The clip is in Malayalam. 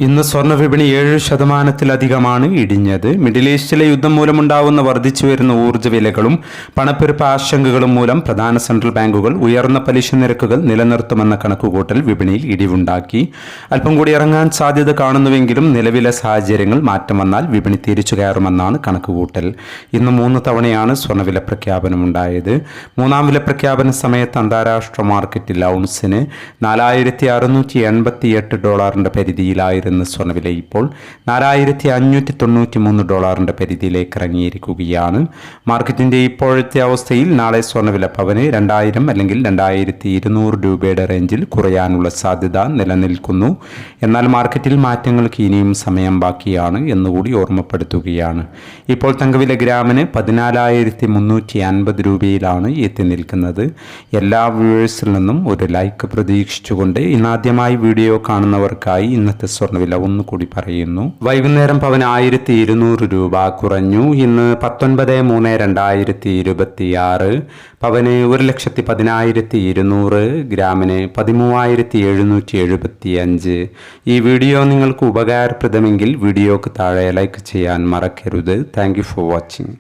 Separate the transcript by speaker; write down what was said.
Speaker 1: ഇന്ന് സ്വർണ്ണ വിപണി 7% ഇടിഞ്ഞത്. മിഡിൽ ഈസ്റ്റിലെ യുദ്ധം മൂലമുണ്ടാവുന്ന വർദ്ധിച്ചുവരുന്ന ഊർജ്ജ വിലകളും പണപ്പെരുപ്പ ആശങ്കകളും മൂലം പ്രധാന സെൻട്രൽ ബാങ്കുകൾ ഉയർന്ന പലിശ നിരക്കുകൾ നിലനിർത്തുമെന്ന കണക്കുകൂട്ടൽ വിപണിയിൽ ഇടിവുണ്ടാക്കി. അല്പം കൂടി ഇറങ്ങാൻ സാധ്യത കാണുന്നുവെങ്കിലും നിലവിലെ സാഹചര്യങ്ങൾ മാറ്റം വന്നാൽ വിപണി തിരിച്ചു കയറുമെന്നാണ് കണക്കുകൂട്ടൽ. ഇന്ന് 3 തവണയാണ് സ്വർണ്ണവില പ്രഖ്യാപനമുണ്ടായത്. മൂന്നാം വില പ്രഖ്യാപന സമയത്ത് അന്താരാഷ്ട്ര മാർക്കറ്റിൽ ഔൺസിന് $4,688 പരിധിയിലായിരുന്നു സ്വർണ്ണവില. ഇപ്പോൾ $4,593 പരിധിയിലേക്ക് ഇറങ്ങിയിരിക്കുകയാണ്. മാർക്കറ്റിന്റെ ഇപ്പോഴത്തെ അവസ്ഥയിൽ നാളെ സ്വർണ്ണവില പവന് 2000 അല്ലെങ്കിൽ 2200 രൂപയുടെ റേഞ്ചിൽ കുറയാനുള്ള സാധ്യത നിലനിൽക്കുന്നു. എന്നാൽ മാർക്കറ്റിൽ മാറ്റങ്ങൾക്ക് ഇനിയും സമയം ബാക്കിയാണ് എന്നുകൂടി ഓർമ്മപ്പെടുത്തുകയാണ്. ഇപ്പോൾ തങ്കവില ഗ്രാമിന് 14,350 രൂപയിലാണ് എത്തി നിൽക്കുന്നത്. എല്ലാ വ്യൂവേഴ്സിൽ നിന്നും ഒരു ലൈക്ക് പ്രതീക്ഷിച്ചുകൊണ്ട് ഇന്നാദ്യമായി വീഡിയോ കാണുന്നവർക്കായി ഇന്നത്തെ സ്വർണ്ണവില ഒന്നുകൂടി പറയുന്നു. വൈകുന്നേരം പവന് 1200 രൂപ കുറഞ്ഞു. ഇന്ന് 19/3/2026 പവന് 1,10,200, ഗ്രാമിന് 13,775. ഈ വീഡിയോ നിങ്ങൾക്ക് ഉപകാരപ്രദമെങ്കിൽ വീഡിയോക്ക് താഴെ ലൈക്ക് ചെയ്യാൻ മറക്കരുത്. Thank you for watching.